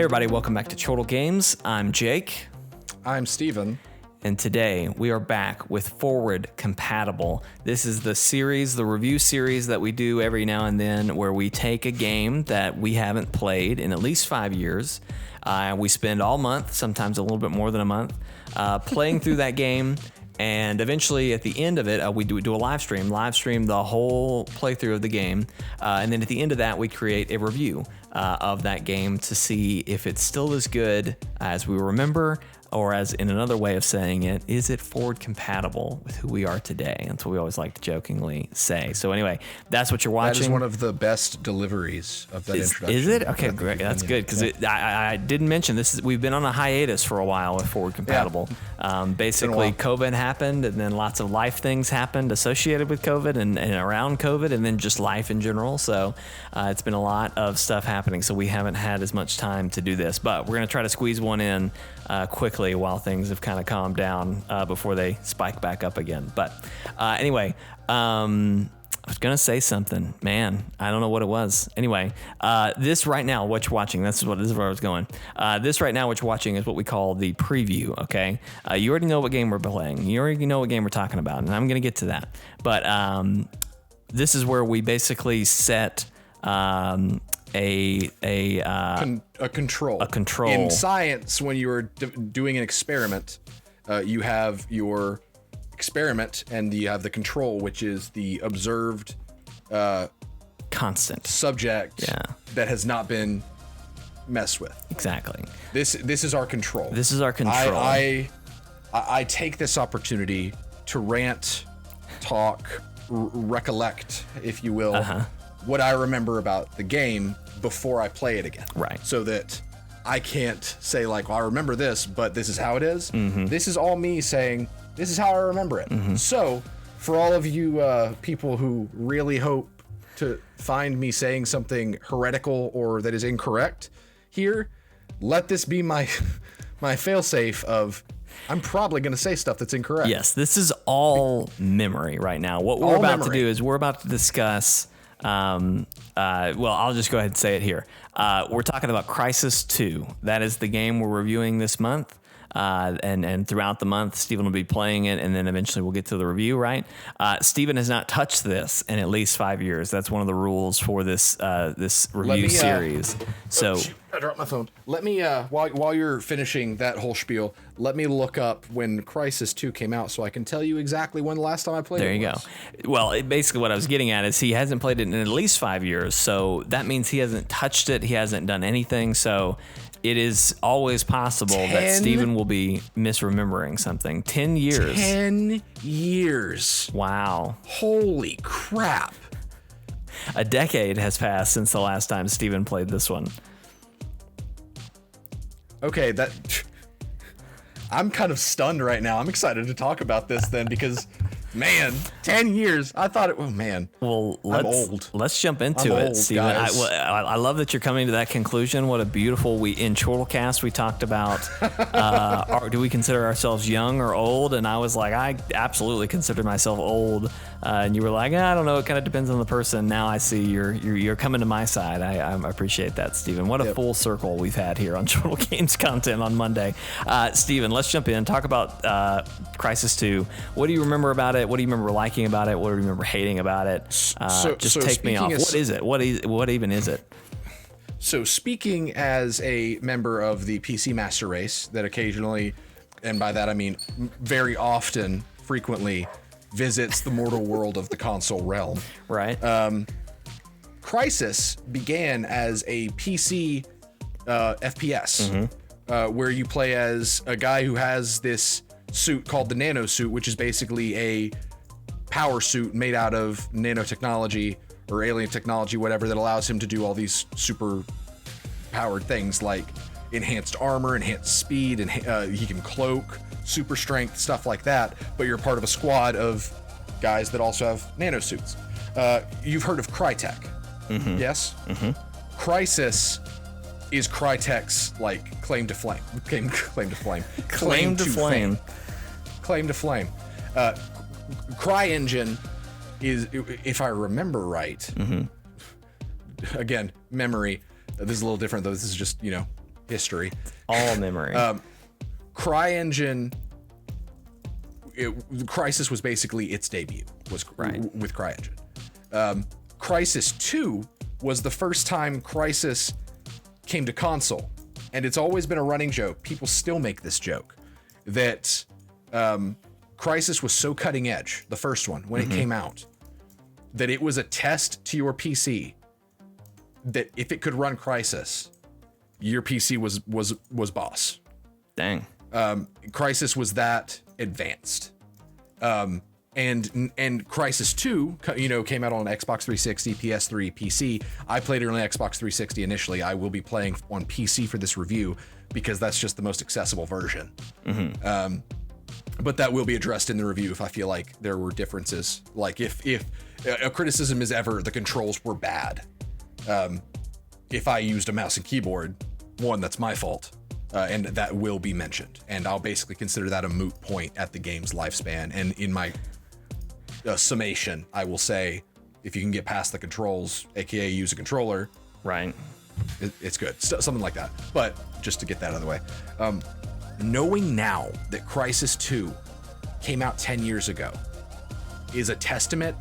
Hey everybody, welcome back to Chortle Games. I'm Jake. I'm Steven. And today we are back with Forward Compatible. This is the series, the review series that we do every now and then where we take a game that we haven't played in at least 5 years. We spend all month, sometimes a little bit more than a month, playing through that game. And eventually at the end of it, we do a live stream the whole playthrough of the game. And then at the end of that, we create a review of that game to see if it's still as good as we remember, or as in another way of saying it, is it forward compatible with who we are today? That's what we always like to jokingly say. So anyway, that's what you're watching. That is one of the best deliveries of that introduction. Is it? Okay, great. That's good, because I didn't mention this. We've been on a hiatus for a while with forward compatible. Yeah. Basically, COVID happened, and then lots of life things happened associated with COVID and around COVID, and then just life in general. So it's been a lot of stuff happening, so we haven't had as much time to do this. But we're going to try to squeeze one in quickly while things have kind of calmed down before they spike back up again. But anyway, I was going to say something. Man, I don't know what it was. Anyway, this right now, what you're watching, this is where I was going. This right now, what you're watching is what we call the preview, okay? You already know what game we're playing. You already know what game we're talking about, and I'm going to get to that. But this is where we basically set a control. A control. In science, when you are doing an experiment, you have your experiment and you have the control, which is the observed constant subject that has not been messed with. Exactly. This is our control. This is our control. I take this opportunity to rant, talk, recollect, if you will, what I remember about the game before I play it again. Right. So that I can't say like, well, I remember this, but this is how it is. Mm-hmm. This is all me saying, this is how I remember it. Mm-hmm. So for all of you people who really hope to find me saying something heretical or that is incorrect here, let this be my failsafe of, I'm probably going to say stuff that's incorrect. Yes, this is all memory right now. What we're about to do is we're about to discuss, well, I'll just go ahead and say it here. We're talking about Crysis 2. That is the game we're reviewing this month. And throughout the month, Steven will be playing it, and then eventually we'll get to the review, right? Steven has not touched this in at least 5 years. That's one of the rules for this this review series. So I dropped my phone. Let me, while you're finishing that whole spiel, let me look up when Crysis 2 came out so I can tell you exactly when the last time I played it was. There you go. Well, basically what I was getting at is he hasn't played it in at least 5 years, so that means he hasn't touched it, he hasn't done anything, so it is always possible that Steven will be misremembering something. 10 years. 10 years. Wow. Holy crap. A decade has passed since the last time Steven played this one. Okay, I'm kind of stunned right now. I'm excited to talk about this then because, man, 10 years. I thought oh man. Well, I'm old. Let's jump into it, Steven. I love that you're coming to that conclusion. What a beautiful, in Chortlecast we talked about, do we consider ourselves young or old? And I was like, I absolutely consider myself old. And you were like, I don't know, it kind of depends on the person. Now I see you're coming to my side. I appreciate that, Steven. What a full circle we've had here on Chortle Games content on Monday. Steven, let's jump in. Talk about Crysis 2. What do you remember about it? What do you remember liking about it? What do you remember hating about it? Just take me off. What is it? What even is it? So speaking as a member of the PC Master Race that occasionally, and by that I mean very often, frequently, visits the mortal world of the console realm. Right. Crysis began as a PC FPS, where you play as a guy who has this suit called the nano suit, which is basically a power suit made out of nanotechnology or alien technology, whatever, that allows him to do all these super powered things like enhanced armor, enhanced speed, and he can cloak, super strength, stuff like that. But you're part of a squad of guys that also have nanosuits. You've heard of Crytek, yes? Crysis is Crytek's like claim to fame. CryEngine is, if I remember right, again, memory. This is a little different though. This is just, history. All memory. CryEngine, Crysis was basically its debut, was with CryEngine. Crysis 2 was the first time Crysis came to console, and it's always been a running joke. People still make this joke that Crysis was so cutting edge, the first one, when it came out, that it was a test to your PC that if it could run Crysis, your PC was boss. Dang. Crysis was that advanced. And Crysis 2, came out on Xbox 360, PS3, PC. I played it on Xbox 360 initially. I will be playing on PC for this review because that's just the most accessible version. But that will be addressed in the review if I feel like there were differences. Like if a criticism is ever the controls were bad. If I used a mouse and keyboard, one, that's my fault. And that will be mentioned. And I'll basically consider that a moot point at the game's lifespan. And in my summation, I will say, if you can get past the controls, aka use a controller, right, it's good. Something like that. But just to get that out of the way, knowing now that Crysis 2 came out 10 years ago is a testament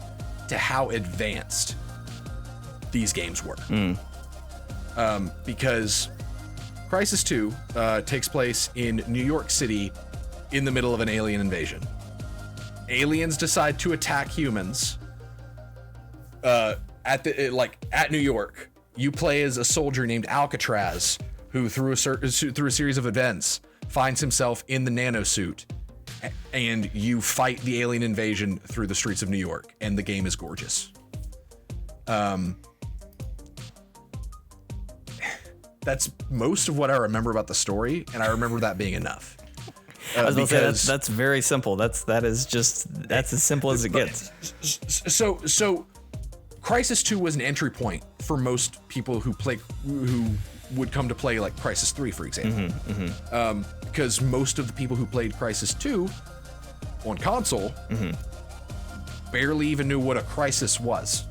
to how advanced these games were. Because Crysis 2 takes place in New York City in the middle of an alien invasion. Aliens decide to attack humans at New York. You play as a soldier named Alcatraz, who through a series of events finds himself in the nanosuit, and you fight the alien invasion through the streets of New York, and the game is gorgeous. That's most of what I remember about the story, and I remember that being enough. I was gonna say that's very simple. That's as simple as it gets. So Crysis 2 was an entry point for most people who would come to play like Crysis 3, for example. Because most of the people who played Crysis 2 on console barely even knew what a Crysis was.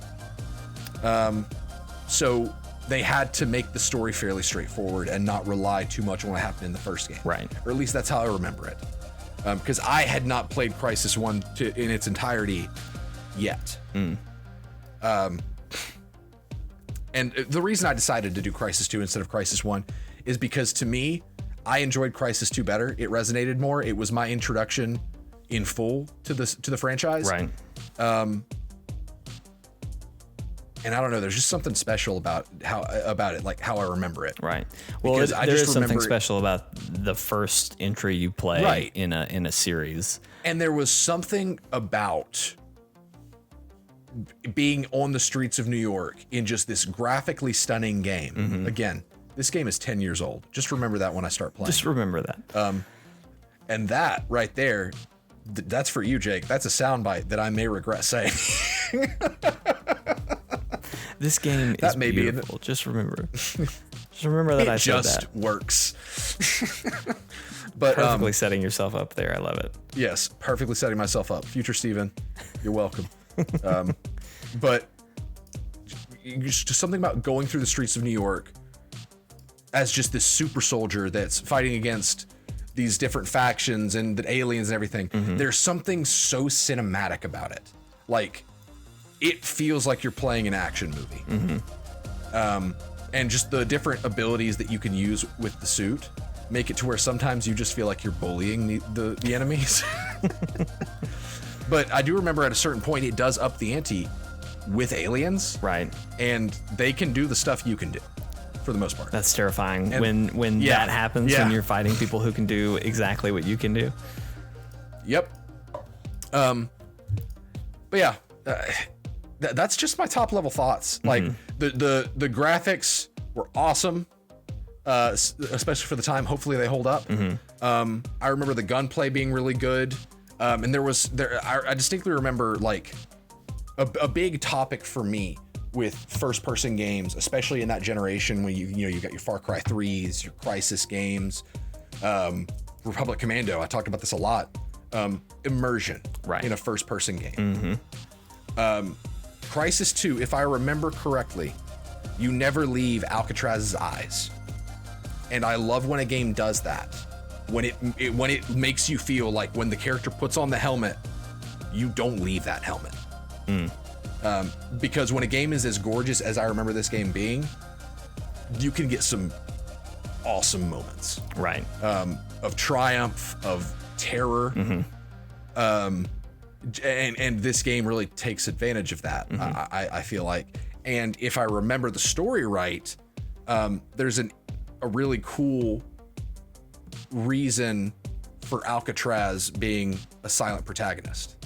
So they had to make the story fairly straightforward and not rely too much on what happened in the first game. Right. Or at least that's how I remember it. Because I had not played Crysis 1 in its entirety yet. And the reason I decided to do Crysis 2 instead of Crysis 1 is because, to me, I enjoyed Crysis 2 better. It resonated more. It was my introduction in full to the franchise. Right. And I don't know, there's just something special about it, like how I remember it. Right. Well, there is something special about the first entry you play in a series. And there was something about being on the streets of New York in just this graphically stunning game. Again, this game is 10 years old. Just remember that when I start playing. Just remember that. And that right there, that's for you, Jake. That's a soundbite that I may regret saying. This game is beautiful. Just remember. Just remember that I said that. It just works. But perfectly setting yourself up there. I love it. Yes, perfectly setting myself up. Future Steven, you're welcome. But just something about going through the streets of New York as just this super soldier that's fighting against these different factions and the aliens and everything. There's something so cinematic about it. Like, it feels like you're playing an action movie. And just the different abilities that you can use with the suit make it to where sometimes you just feel like you're bullying the enemies. But I do remember at a certain point, it does up the ante with aliens. Right. And they can do the stuff you can do, for the most part. That's terrifying. And when that happens, when you're fighting people who can do exactly what you can do. Yep. But yeah, that's just my top level thoughts. Like the graphics were awesome, especially for the time. Hopefully they hold up. I remember the gunplay being really good. And I distinctly remember like a big topic for me with first person games, especially in that generation when you got your Far Cry 3s, your Crysis games, Republic Commando. I talked about this a lot. Immersion in a first person game. Crysis 2, if I remember correctly, you never leave Alcatraz's eyes. And I love when a game does that. When it makes you feel like when the character puts on the helmet, you don't leave that helmet. Because when a game is as gorgeous as I remember this game being, you can get some awesome moments. Right. Of triumph, of terror. And this game really takes advantage of that. I feel like. And if I remember the story right, there's a really cool reason for Alcatraz being a silent protagonist.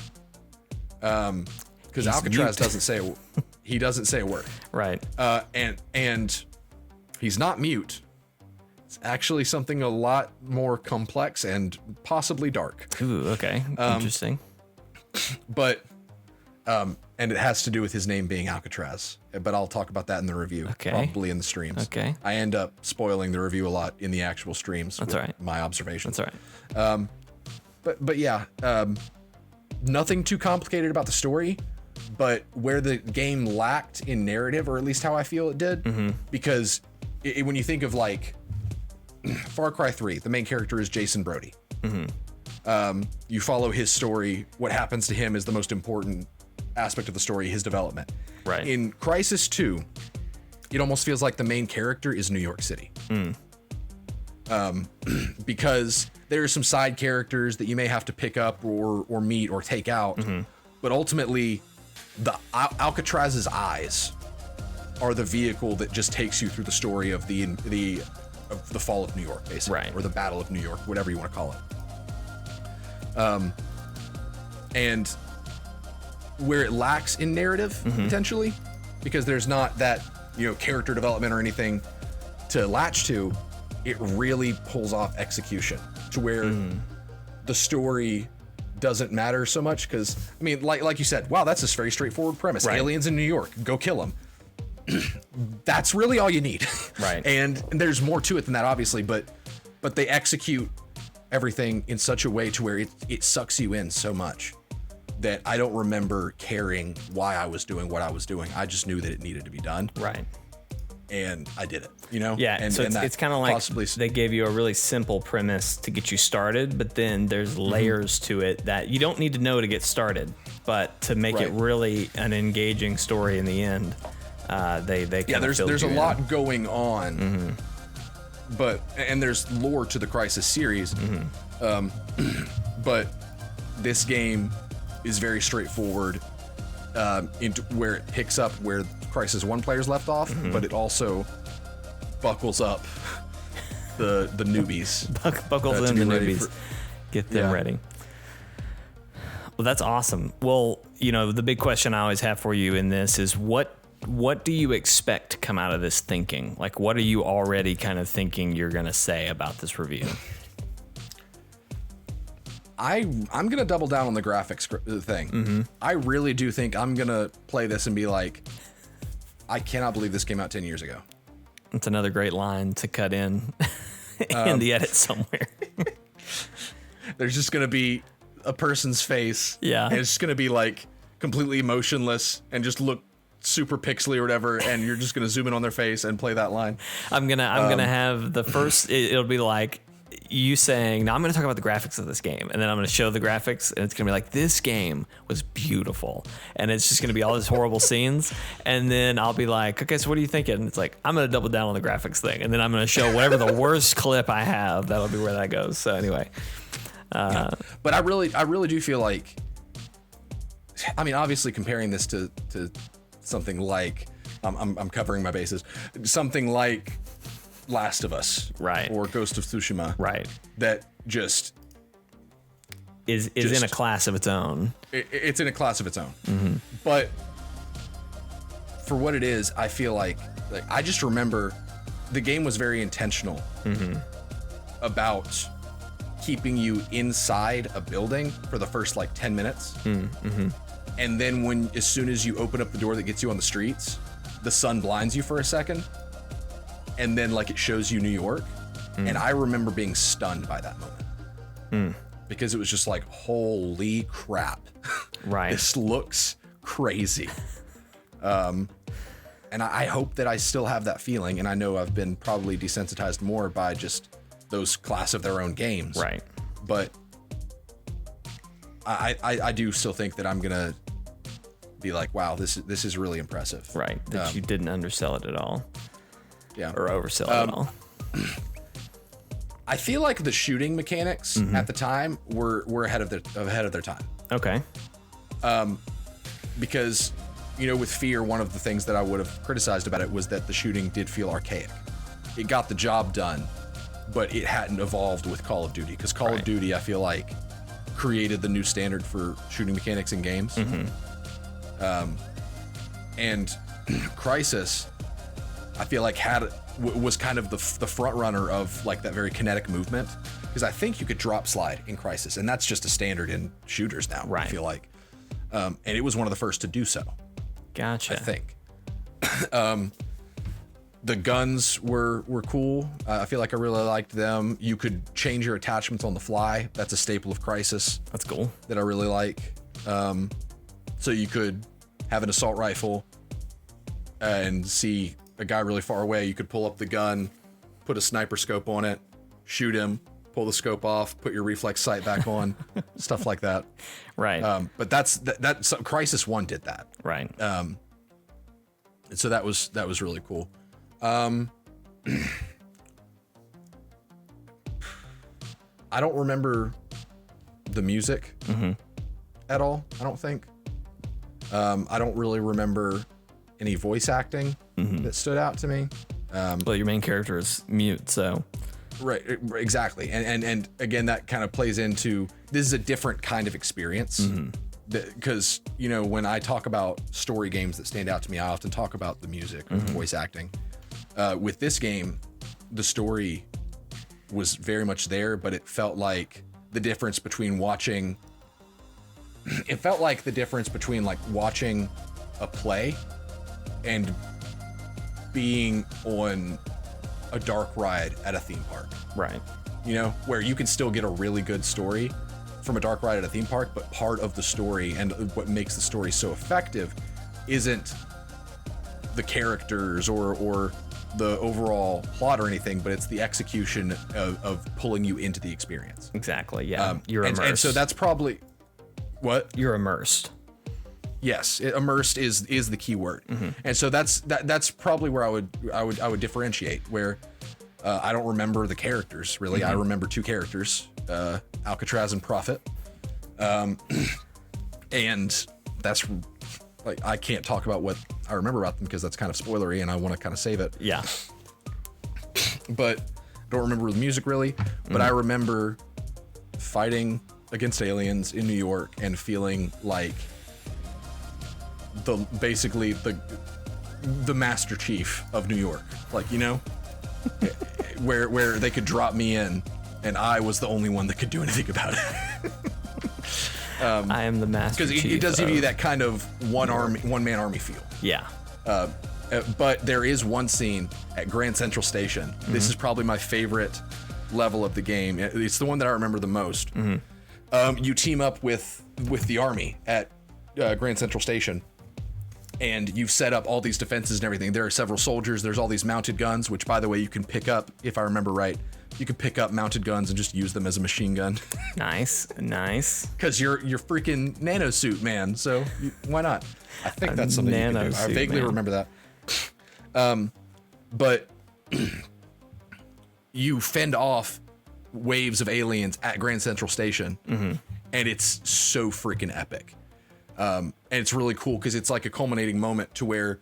Because Alcatraz doesn't say a word. Right. And he's not mute. It's actually something a lot more complex and possibly dark. Ooh, okay. Interesting. But and it has to do with his name being Alcatraz. But I'll talk about that in the review. Okay. Probably in the streams. Okay. I end up spoiling the review a lot in the actual streams. That's all right. My observations. That's all right. But yeah, nothing too complicated about the story, but where the game lacked in narrative, or at least how I feel it did, because when you think of like Far Cry 3, the main character is Jason Brody. You follow his story. What happens to him is the most important aspect of the story, his development. Right. In Crysis 2, it almost feels like the main character is New York City. Because there are some side characters that you may have to pick up or meet or take out, but ultimately the Alcatraz's eyes are the vehicle that just takes you through the story of the fall of New York, basically, right, or the Battle of New York, whatever you want to call it. And where it lacks in narrative, potentially, because there's not that, character development or anything to latch to, it really pulls off execution to where the story doesn't matter so much. Because I mean, like you said, wow, that's a very straightforward premise. Right. Aliens in New York, go kill them. That's really all you need. Right. And there's more to it than that, obviously, but they execute everything in such a way to where it sucks you in so much that I don't remember caring why I was doing what I was doing. I just knew that it needed to be done. Right. And I did it, Yeah, and, so it's kind of like they gave you a really simple premise to get you started, but then there's layers to it that you don't need to know to get started, but to make it really an engaging story in the end, they there's a lot going on, and there's lore to the Crysis series, but this game is very straightforward into where it picks up where Crysis 1 players left off, but it also buckles up the newbies. Buckles in the newbies. Get them ready. Well, that's awesome. Well, the big question I always have for you in this is what do you expect to come out of this thinking? Like, what are you already kind of thinking you're going to say about this review? I'm going to double down on the graphics thing. I really do think I'm going to play this and be like, I cannot believe this came out 10 years ago. It's another great line to cut in in the edit somewhere. There's just going to be a person's face. Yeah. And it's just going to be like completely emotionless and just look super pixely or whatever, and you're just going to zoom in on their face and play that line. I'm gonna have the first, it'll be like you saying, now I'm going to talk about the graphics of this game, and then I'm going to show the graphics, and it's going to be like, this game was beautiful, and it's just going to be all these horrible scenes, and then I'll be like, okay, so what are you thinking? And it's like, I'm going to double down on the graphics thing, and then I'm going to show whatever the worst clip I have. That'll be where that goes. So anyway, but I really do feel like, I mean, obviously comparing this to something like, I'm covering my bases, something like Last of Us, right, or Ghost of Tsushima, right, that just is in a class of its own. It's in a class of its own. But for what it is, I feel like I just remember the game was very intentional about keeping you inside a building for the first 10 minutes. And then as soon as you open up the door that gets you on the streets, the sun blinds you for a second. And then it shows you New York. And I remember being stunned by that moment. Because it was just like, holy crap. Right. This looks crazy. And I hope that I still have that feeling. And I know I've been probably desensitized more by just those class of their own games. Right. But I do still think that I'm going to be like, wow, this is really impressive. Right. That you didn't undersell it at all. Yeah. Or oversell it at all. I feel like the shooting mechanics at the time were ahead of their time. Okay. Because, you know, with Fear, one of the things that I would have criticized about it was that the shooting did feel archaic. It got the job done, but it hadn't evolved with Call of Duty. Because Call of Duty, I feel like, created the new standard for shooting mechanics in games. And Crysis, I feel like was kind of the front runner of like that very kinetic movement, because I think you could drop slide in Crysis, and that's just a standard in shooters now. Right. I feel like, and it was one of the first to do so. Gotcha. I think. The guns were cool. I feel like I really liked them. You could change your attachments on the fly. That's a staple of Crysis. That's cool. That I really like. So you could have an assault rifle and see a guy really far away. You could pull up the gun, put a sniper scope on it, shoot him, pull the scope off, put your reflex sight back on, stuff like that. Right. But that's so Crysis 1 did that. Right. And so that was really cool. I don't remember the music at all. I don't think. I don't really remember any voice acting that stood out to me. Well, your main character is mute, so. Right, exactly. And again, that kind of plays into, this is a different kind of experience. Because, you know, when I talk about story games that stand out to me, I often talk about the music or the voice acting. With this game, the story was very much there, but it felt like the difference between watching like watching a play and being on a dark ride at a theme park. Right. You know, where you can still get a really good story from a dark ride at a theme park, but part of the story and what makes the story so effective isn't the characters or the overall plot or anything, but it's the execution of pulling you into the experience. Exactly. Yeah. You're immersed. And so that's probably what you're immersed. Yes, immersed is the key word. And so that's probably where I would differentiate, where I don't remember the characters really. I remember two characters, Alcatraz and Prophet. And that's like, I can't talk about what I remember about them because that's kind of spoilery and I want to kind of save it. Yeah. But I don't remember the music really, but I remember fighting against aliens in New York and feeling like basically the Master Chief of New York, like, you know, where they could drop me in and I was the only one that could do anything about it. I am the Master Chief. Because it does give you that kind of one-man army feel. Yeah. But there is one scene at Grand Central Station. This is probably my favorite level of the game. It's the one that I remember the most. You team up with the army at Grand Central Station, and you've set up all these defenses and everything. There are several soldiers. There's all these mounted guns, which, by the way, you can pick up, if I remember right. You can pick up mounted guns and just use them as a machine gun. Nice. Because you're freaking nanosuit, man. So why not? I think that's something you can do. I vaguely remember that. But you fend off waves of aliens at Grand Central Station, and it's so freaking epic. And it's really cool because it's like a culminating moment to where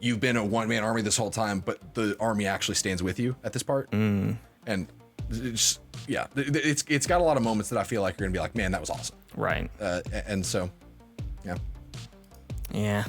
you've been a one-man army this whole time, but the army actually stands with you at this part. And it's got a lot of moments that I feel like you're gonna be like, man, that was awesome. Right. And so, yeah. Yeah.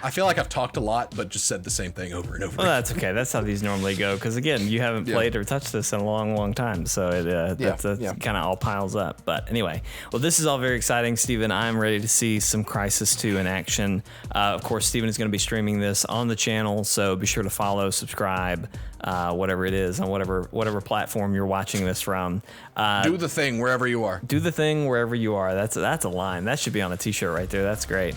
I feel like I've talked a lot, but just said the same thing over and over Well, that's okay. That's how these normally go. Because again, you haven't played or touched this in a long, long time. So that's kind of all piles up. But anyway, well, this is all very exciting, Steven. I'm ready to see some Crysis 2 in action. Of course, Steven is going to be streaming this on the channel. So be sure to follow, subscribe, whatever it is on whatever platform you're watching this from. Do the thing wherever you are. Do the thing wherever you are. That's a line. That should be on a t-shirt right there. That's great.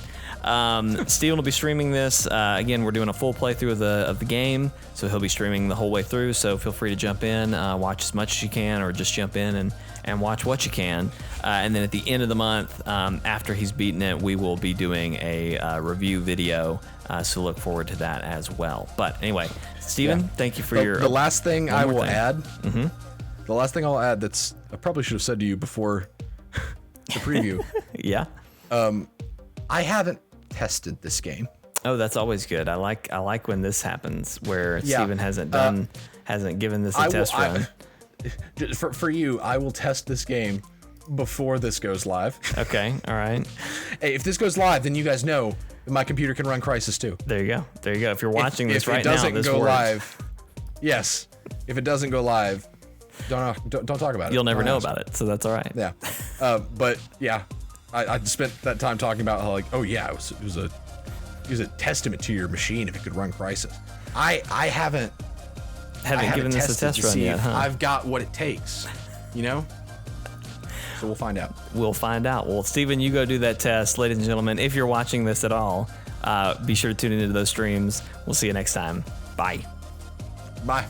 Steven will be streaming streaming this. Again, we're doing a full playthrough of the game, so he'll be streaming the whole way through. So feel free to jump in, watch as much as you can, or just jump in and watch what you can. And then at the end of the month, after he's beaten it, we will be doing a review video. So look forward to that as well. But anyway, Steven, thank you for the last thing I will add. Mm-hmm. The last thing I'll add that's I probably should have said to you before the preview. Yeah. I haven't tested this game. Oh, that's always good. I like when this happens where Steven hasn't given this a test run. For you, I will test this game before this goes live. Okay, all right. Hey, if this goes live, then you guys know that my computer can run Crysis too. There you go. There you go. If you're watching this right now, this works. Live, yes. If it doesn't go live, don't talk about it. You'll never know about it, so that's all right. Yeah. But yeah, I spent that time talking about how like, oh yeah, it was a testament to your machine if it could run Crysis. I haven't given this a test run yet, huh? I've got what it takes, you know? So we'll find out. We'll find out. Well, Steven, you go do that test. Ladies and gentlemen, if you're watching this at all, be sure to tune into those streams. We'll see you next time. Bye. Bye.